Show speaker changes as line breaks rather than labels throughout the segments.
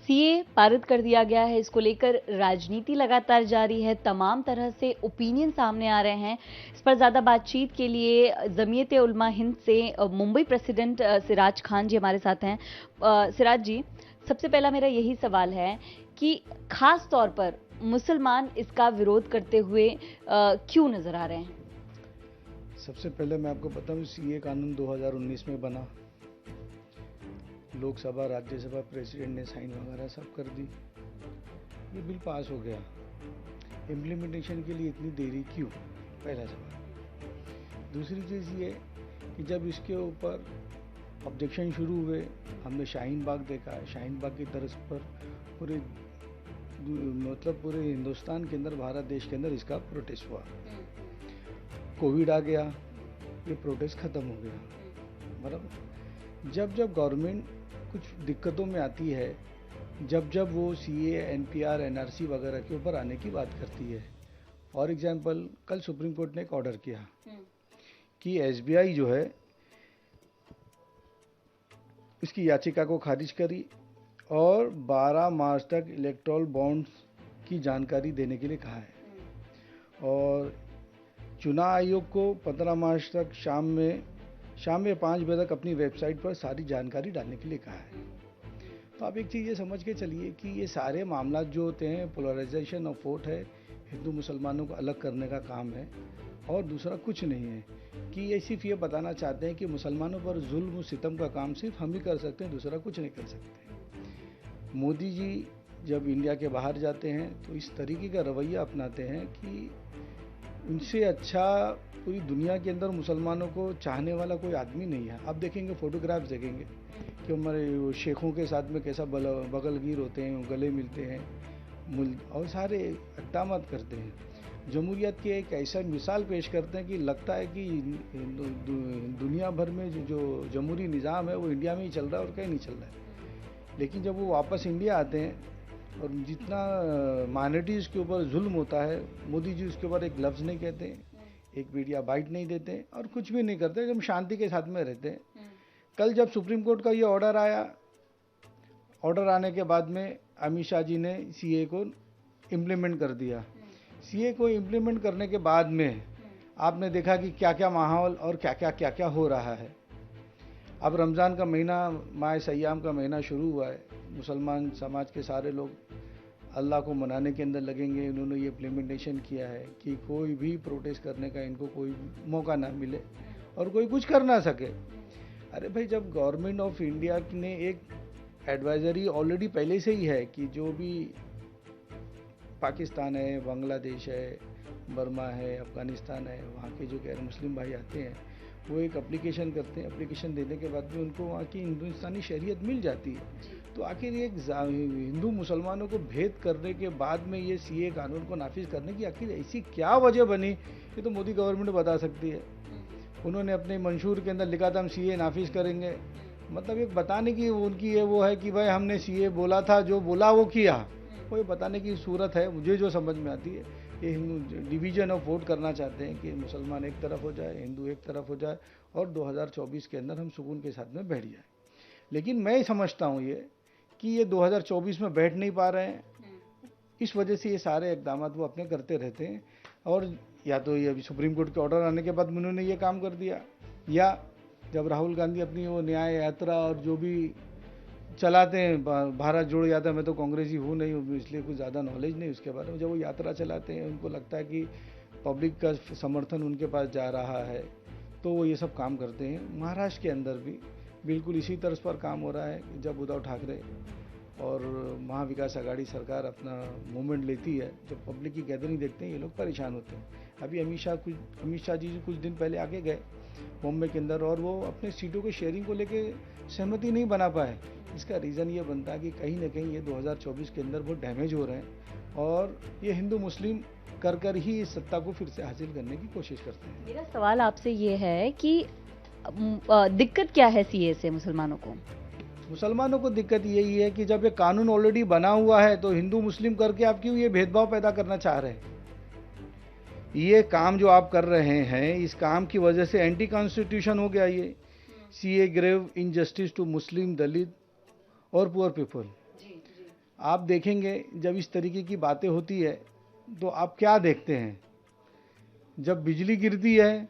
CA पारित कर दिया गया है। इसको लेकर राजनीति लगातार जारी है, तमाम तरह से ओपिनियन सामने आ रहे हैं। इस पर ज़्यादा बातचीत के लिए जमीयत उलमा हिंद से मुंबई प्रेसिडेंट सिराज खान जी हमारे साथ हैं। सिराज जी, सबसे पहला मेरा यही सवाल है कि खास तौर पर मुसलमान इसका विरोध करते हुए क्यों नजर आ रहे हैं?
सबसे पहले मैं आपको बताऊं, सीए कानून 2019 में बना। लोकसभा, राज्यसभा, प्रेसिडेंट ने साइन वगैरह सब कर दी, ये बिल पास हो गया। इम्प्लीमेंटेशन के लिए इतनी देरी क्यों? पहला सवाल। दूसरी चीज़ ये कि जब इसके ऊपर ऑब्जेक्शन शुरू हुए, हमने शाहीन बाग देखा। शाहीन बाग की तर्ज पर पूरे पूरे हिंदुस्तान के अंदर, भारत देश के अंदर इसका प्रोटेस्ट हुआ। कोविड आ गया, ये प्रोटेस्ट ख़त्म हो गया। बराबर। जब जब गवर्नमेंट कुछ दिक्कतों में आती है, जब वो सीए, एनपीआर, एनआरसी वगैरह के ऊपर आने की बात करती है। फॉर एग्जांपल, कल सुप्रीम कोर्ट ने एक ऑर्डर किया कि एसबीआई जो है इसकी याचिका को खारिज करी और 12 मार्च तक इलेक्टोरल बॉन्ड्स की जानकारी देने के लिए कहा है। और चुनाव आयोग को 15 मार्च तक शाम में 5 बजे तक अपनी वेबसाइट पर सारी जानकारी डालने के लिए कहा है। तो आप एक चीज़ ये समझ के चलिए कि ये सारे मामला जो होते हैं, पोलराइजेशन ऑफ वोट है, हिंदू मुसलमानों को अलग करने का काम है, और दूसरा कुछ नहीं है। कि ये सिर्फ ये बताना चाहते हैं कि मुसलमानों पर जुल्म सितम का काम सिर्फ हम ही कर सकते हैं, दूसरा कुछ नहीं कर सकते। मोदी जी जब इंडिया के बाहर जाते हैं तो इस तरीके का रवैया अपनाते हैं कि उनसे अच्छा पूरी दुनिया के अंदर मुसलमानों को चाहने वाला कोई आदमी नहीं है। आप देखेंगे, फोटोग्राफ्स देखेंगे कि हमारे शेखों के साथ में कैसा बगलगीर होते हैं, गले मिलते हैं, और सारे इक़दामात करते हैं। जमहूरियत की एक ऐसा मिसाल पेश करते हैं कि लगता है कि दुनिया भर में जो जमहूरी निज़ाम है वो इंडिया में ही चल रहा है और कहीं नहीं चल रहा है। लेकिन जब वो वापस इंडिया आते हैं और जितना माइनॉरिटीज़ के ऊपर जुल्म होता है, मोदी जी उसके ऊपर एक लफ्ज़ नहीं कहते हैं, एक मीडिया बाइट नहीं देते और कुछ भी नहीं करते, एकदम शांति के साथ में रहते हैं। कल जब सुप्रीम कोर्ट का ये ऑर्डर आया, ऑर्डर आने के बाद में अमित शाह जी ने सीए को इम्प्लीमेंट कर दिया। सीए को इम्प्लीमेंट करने के बाद में आपने देखा कि क्या क्या माहौल और क्या क्या हो रहा है। अब रमज़ान का महीना, माह सयाम का महीना शुरू हुआ है। मुसलमान समाज के सारे लोग अल्लाह को मनाने के अंदर लगेंगे। इन्होंने ये इम्प्लीमेंटेशन किया है कि कोई भी प्रोटेस्ट करने का इनको कोई मौका ना मिले और कोई कुछ कर ना सके। अरे भाई, जब गवर्नमेंट ऑफ इंडिया ने एक एडवाइजरी ऑलरेडी पहले से ही है कि जो भी पाकिस्तान है, बांग्लादेश है, बर्मा है, अफ़गानिस्तान है, वहाँ के जो गैर मुस्लिम भाई आते हैं वो एक एप्लीकेशन करते हैं। एप्लीकेशन देने के बाद भी उनको वहाँ की हिंदुस्तानी शरीयत मिल जाती है। तो आखिर एक हिंदू मुसलमानों को भेद करने के बाद में ये सीए कानून को नाफिज करने की आखिर ऐसी क्या वजह बनी, ये तो मोदी गवर्नमेंट बता सकती है। उन्होंने अपने मंशूर के अंदर लिखा था हम सीए नाफिज करेंगे, मतलब एक बताने की उनकी वो है कि भाई हमने सीए बोला था, जो बोला वो किया, वो ये बताने की सूरत है। मुझे जो समझ में आती है, ये हिंदू डिवीजन ऑफ वोट करना चाहते हैं कि मुसलमान एक तरफ हो जाए, हिंदू एक तरफ हो जाए और 2024 के अंदर हम सुकून के साथ में बैठ जाए। लेकिन मैं समझता हूँ ये कि ये 2024 में बैठ नहीं पा रहे हैं, इस वजह से ये सारे इक़दाम वो अपने करते रहते हैं। और या तो ये सुप्रीम कोर्ट के ऑर्डर आने के बाद उन्होंने ये काम कर दिया, या जब राहुल गांधी अपनी वो न्याय यात्रा और जो भी चलाते हैं, भारत जोड़ो यात्रा, मैं तो कांग्रेसी हूँ नहीं, इसलिए कुछ ज़्यादा नॉलेज नहीं उसके बारे में। जब वो यात्रा चलाते हैं, उनको लगता है कि पब्लिक का समर्थन उनके पास जा रहा है, तो वो ये सब काम करते हैं। महाराष्ट्र के अंदर भी बिल्कुल इसी तर्ज पर काम हो रहा है कि जब उद्धव ठाकरे और महाविकास आघाड़ी सरकार अपना मूवमेंट लेती है, जब पब्लिक की गैदरिंग देखते हैं, ये लोग परेशान होते हैं। अभी अमित शाह जी कुछ दिन पहले आगे गए बॉम्बे के अंदर, और वो अपने सीटों के शेयरिंग को लेके सहमति नहीं बना पाए। इसका रीज़न ये बनता है कि कहीं ना कहीं ये 2024 के अंदर बहुत डैमेज हो रहे हैं और ये हिंदू मुस्लिम कर ही इस सत्ता को फिर से हासिल करने की कोशिश करते हैं।
मेरा सवाल आपसे ये है कि दिक्कत क्या है सीए से मुसलमानों को?
मुसलमानों को दिक्कत यही है कि जब ये कानून ऑलरेडी बना हुआ है तो हिंदू मुस्लिम करके आप क्यों ये भेदभाव पैदा करना चाह रहे हैं? ये काम जो आप कर रहे हैं, इस काम की वजह से एंटी कॉन्स्टिट्यूशन हो गया ये। सीए ग्रेव इनजस्टिस टू मुस्लिम, दलित और पुअर पीपल। आप देखेंगे जब इस तरीके की बातें होती है तो आप क्या देखते हैं, जब बिजली गिरती है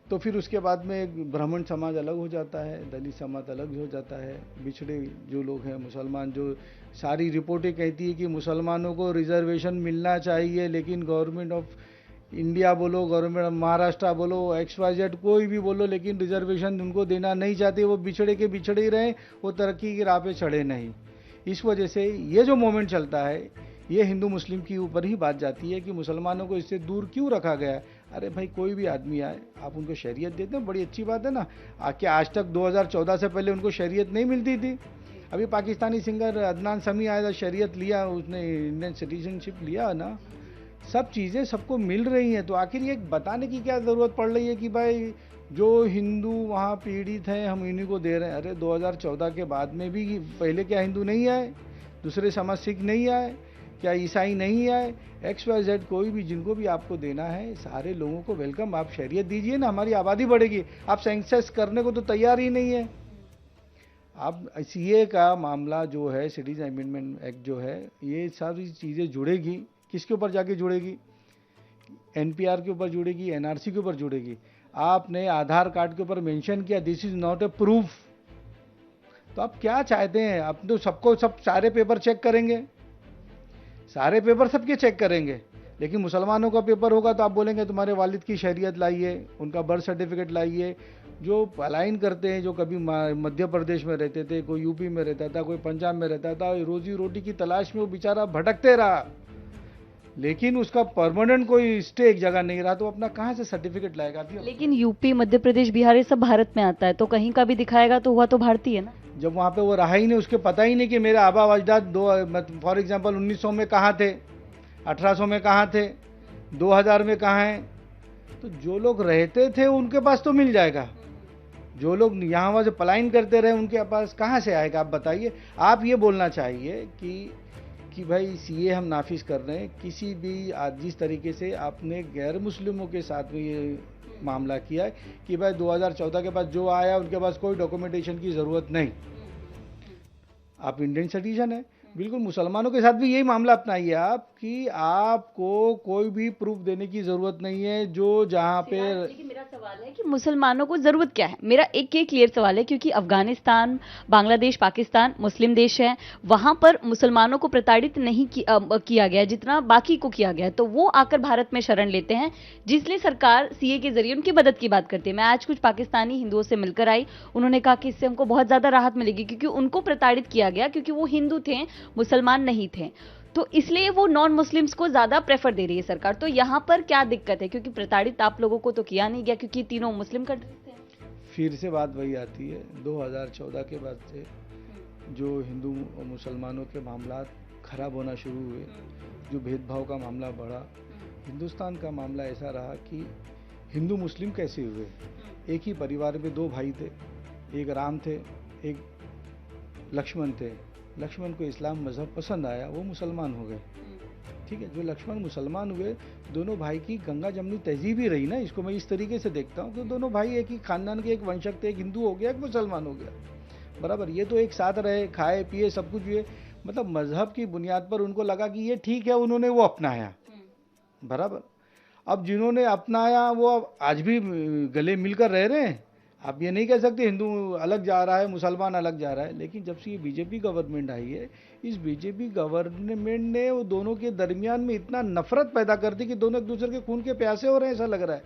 तो फिर उसके बाद में एक ब्राह्मण समाज अलग हो जाता है, दलित समाज अलग हो जाता है, बिछड़े जो लोग हैं मुसलमान, जो सारी रिपोर्टें कहती है कि मुसलमानों को रिजर्वेशन मिलना चाहिए, लेकिन गवर्नमेंट ऑफ इंडिया बोलो, गवर्नमेंट ऑफ महाराष्ट्र बोलो, XYZ कोई भी बोलो, लेकिन रिजर्वेशन उनको देना नहीं चाहते। वो बिछड़े के बिछड़े ही रहें, वो तरक्की की राह पे चढ़े नहीं। इस वजह से ये जो मोमेंट चलता है ये हिंदू मुस्लिम के ऊपर ही बात जाती है कि मुसलमानों को इससे दूर क्यों रखा गया है। अरे भाई कोई भी आदमी आए, आप उनको शरीयत देते हैं, बड़ी अच्छी बात है ना। क्या आज तक 2014 से पहले उनको शरीयत नहीं मिलती थी? अभी पाकिस्तानी सिंगर अदनान समी आया था, शरीयत लिया, उसने इंडियन सिटीजनशिप लिया ना। सब चीज़ें सबको मिल रही हैं, तो आखिर ये बताने की क्या ज़रूरत पड़ रही है कि भाई जो हिंदू वहाँ पीड़ित हैं हम इन्हीं को दे रहे हैं। अरे 2014 के बाद में भी पहले क्या हिंदू नहीं आए, दूसरे समाज सिख नहीं आए, क्या ईसाई नहीं आए, XYZ कोई भी, जिनको भी आपको देना है सारे लोगों को वेलकम। आप शरीयत दीजिए ना, हमारी आबादी बढ़ेगी। आप सेंसस करने को तो तैयार ही नहीं है। आप CA का मामला जो है, सिटीजन अमेंडमेंट एक्ट जो है, ये सारी चीज़ें जुड़ेगी, किसके ऊपर जाके जुड़ेगी? NPR के ऊपर जुड़ेगी, NRC के ऊपर जुड़ेगी। आपने आधार कार्ड के ऊपर मेंशन किया this is not a proof, तो आप क्या चाहते हैं? आप तो सबको सब सारे पेपर चेक करेंगे, सारे पेपर सबके चेक करेंगे, लेकिन मुसलमानों का पेपर होगा तो आप बोलेंगे तुम्हारे वालिद की शरीयत लाइए, उनका बर्थ सर्टिफिकेट लाइए। जो पलायन करते हैं, जो कभी मध्य प्रदेश में रहते थे, कोई यूपी में रहता था, कोई पंजाब में रहता था, रोजी रोटी की तलाश में वो बेचारा भटकते रहा, लेकिन उसका परमानेंट कोई स्टे एक जगह नहीं रहा, तो अपना कहाँ से सर्टिफिकेट लाएगा?
लेकिन यूपी, मध्य प्रदेश, बिहार ये सब भारत में आता है, तो कहीं का भी दिखाएगा तो हुआ तो भारतीय है ना।
जब वहाँ पे वो रहा ही नहीं, उसके पता ही नहीं कि मेरे आबा अजदाद दो, फॉर एग्जांपल 1900 में कहाँ थे, 1800 में कहाँ थे, 2000 में कहाँ हैं। तो जो लोग रहते थे उनके पास तो मिल जाएगा, जो लोग यहाँ वहाँ से पलायन करते रहे उनके पास कहाँ से आएगा? आप बताइए। आप ये बोलना चाहिए कि भाई CA हम नाफिज कर रहे हैं, किसी भी आज जिस तरीके से आपने गैर मुस्लिमों के साथ में ये मामला किया है कि भाई 2014 के बाद जो आया उनके पास कोई डॉक्यूमेंटेशन की ज़रूरत नहीं, आप इंडियन सिटीजन है। बिल्कुल मुसलमानों के साथ भी यही मामला अपनाइए आप कि आपको कोई भी प्रूफ देने की जरूरत नहीं है। जो जहाँ पे
लेकिन मेरा सवाल है कि मुसलमानों को जरूरत क्या है? मेरा एक क्लियर सवाल है, क्योंकि अफगानिस्तान, बांग्लादेश, पाकिस्तान मुस्लिम देश है, वहां पर मुसलमानों को प्रताड़ित नहीं किया गया जितना बाकी को किया गया, तो वो आकर भारत में शरण लेते हैं, जिसलिए सरकार CA के जरिए उनकी मदद की बात करती है। मैं आज कुछ पाकिस्तानी हिंदुओं से मिलकर आई, उन्होंने कहा कि इससे हमको बहुत ज्यादा राहत मिलेगी, क्योंकि उनको प्रताड़ित किया गया, क्योंकि वो हिंदू थे, मुसलमान नहीं थे, तो इसलिए वो नॉन मुस्लिम्स को ज्यादा प्रेफर दे रही है सरकार। तो यहाँ पर क्या दिक्कत है? क्योंकि प्रताड़ित आप लोगों को तो किया नहीं गया, क्योंकि तीनों मुस्लिम कंट्रीज थे।
फिर से बात वही आती है, 2014 के बाद से जो हिंदू और मुसलमानों के मामला खराब होना शुरू हुए, जो भेदभाव का मामला बढ़ा। हिंदुस्तान का मामला ऐसा रहा कि हिंदू मुस्लिम कैसे हुए? एक ही परिवार में दो भाई थे, एक राम थे, एक लक्ष्मण थे। लक्ष्मण को इस्लाम मजहब पसंद आया, वो मुसलमान हो गए। ठीक है, जो लक्ष्मण मुसलमान हुए, दोनों भाई की गंगा जमनी तहजीब ही रही ना। इसको मैं इस तरीके से देखता हूँ कि दोनों भाई एक ही खानदान के, एक वंशज थे, एक हिंदू हो गया, एक मुसलमान हो गया, बराबर। ये तो एक साथ रहे, खाए पिए, सब कुछ हुए, मतलब मजहब की बुनियाद पर उनको लगा कि ये ठीक है, उन्होंने वो अपनाया, बराबर। अब जिन्होंने अपनाया वो आज भी गले मिलकर रह रहे हैं। आप ये नहीं कह सकते हिंदू अलग जा रहा है, मुसलमान अलग जा रहा है। लेकिन जब से ये बीजेपी गवर्नमेंट आई है, इस बीजेपी गवर्नमेंट ने वो दोनों के दरमियान में इतना नफरत पैदा कर दी कि दोनों एक दूसरे के खून के प्यासे हो रहे हैं, ऐसा लग रहा है।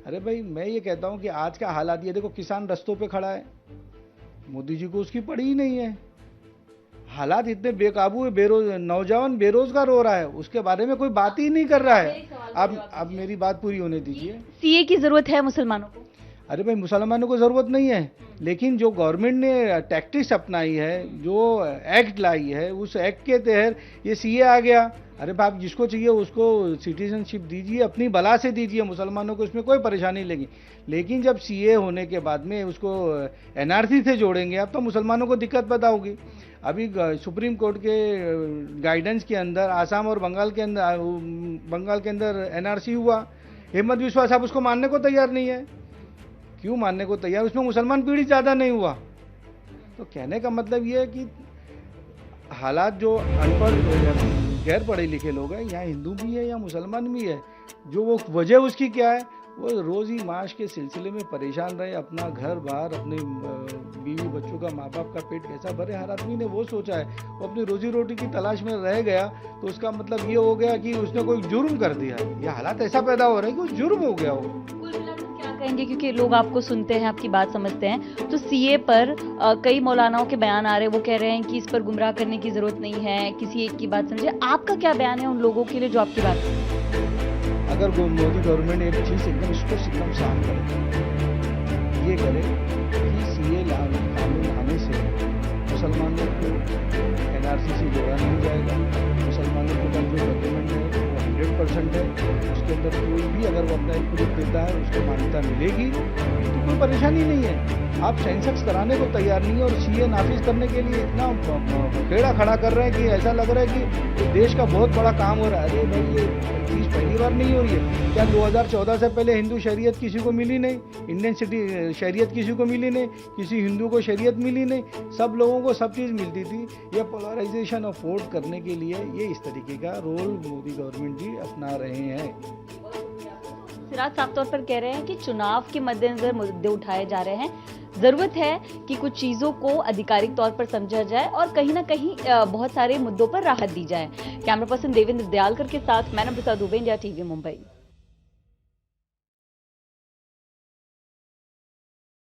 अरे भाई, मैं ये कहता हूँ कि आज का हालात ये देखो, किसान रस्तों पे खड़ा है, मोदी जी को उसकी पड़ी ही नहीं है। हालात इतने बेकाबू है, नौजवान बेरोजगार हो रहा है, उसके बारे में कोई बात ही नहीं कर रहा है। अब मेरी बात पूरी होने दीजिए।
CA की जरूरत है मुसलमानों को?
अरे भाई, मुसलमानों को ज़रूरत नहीं है, लेकिन जो गवर्नमेंट ने टैक्टिक्स अपनाई है, जो एक्ट लाई है, उस एक्ट के तहत ये CA आ गया। अरे बाप, जिसको चाहिए उसको सिटीजनशिप दीजिए, अपनी बला से दीजिए, मुसलमानों को इसमें कोई परेशानी लगी। लेकिन जब CA होने के बाद में उसको NRC से जोड़ेंगे अब, तो मुसलमानों को दिक्कत पैदा होगी। अभी सुप्रीम कोर्ट के गाइडेंस के अंदर आसाम और बंगाल के अंदर NRC हुआ। हेमंत बिस्वा साहब उसको मानने को तैयार नहीं है। क्यों मानने को तैयार? उसमें मुसलमान पीड़ित ज़्यादा नहीं हुआ। तो कहने का मतलब ये है कि हालात जो अनपढ़ गैर पढ़े लिखे लोग हैं, यहाँ हिंदू भी है या मुसलमान भी है, जो वो वजह उसकी क्या है, वो रोज़ ही माश के सिलसिले में परेशान रहे, अपना घर बार अपने बीवी बच्चों का माँ बाप का पेट कैसा भरे, हर आदमी ने वो सोचा है। वो अपनी रोजी रोटी की तलाश में रह गया तो उसका मतलब ये हो गया कि उसने कोई जुर्म कर दिया। ये हालात ऐसा पैदा हो रहे हैं कि जुर्म हो गया हो।
क्या कहेंगे, क्योंकि लोग आपको सुनते हैं, आपकी बात समझते हैं, तो सीए पर कई मौलानाओं के बयान आ रहे हैं, वो कह रहे हैं कि इस पर गुमराह करने की जरूरत नहीं है, किसी एक की बात समझे। आपका क्या बयान है उन लोगों के लिए जो आपकी बात?
अगर मोदी गवर्नमेंट एक चीज़ एकदम स्पष्ट एकदम साफ करे, ये करे कि सीए कानून आने से मुसलमानों को एनआरसी से जोड़ा नहीं जाएगा। मुसलमानों के पास जो डॉक्यूमेंट है वो 100% है, उसके अंदर कोई भी अगर वो अपना एक प्रूफ देता है उसको मान्यता मिलेगी, तो कोई परेशानी नहीं है। आप सेंसस कराने को तैयार नहीं है और सीए नाफिज करने के लिए इतना खेड़ा खड़ा कर रहे हैं कि ऐसा लग रहा है कि देश का बहुत बड़ा काम हो रहा है। अरे भाई, ये चीज़ पहली बार नहीं हो रही है क्या? 2014 से पहले हिंदू शरीयत किसी को मिली नहीं, इंडियन सिटी शरीयत किसी को मिली नहीं, किसी हिंदू को शरीयत मिली नहीं, सब लोगों को सब चीज़ मिलती थी। यह पोलराइजेशन अफोर्ड करने के लिए ये इस तरीके का रोल मोदी गवर्नमेंट जी अपना रहे हैं।
सिराज साफ तौर पर कह रहे हैं कि चुनाव के मद्देनजर मुद्दे उठाए जा रहे हैं, जरूरत है कि कुछ चीजों को आधिकारिक तौर पर समझा जाए और कहीं ना कहीं बहुत सारे मुद्दों पर राहत दी जाए। कैमरा पर्सन देवेंद्र दयालकर के साथ मैं प्रसाद दुबे, इंडिया टीवी मुंबई।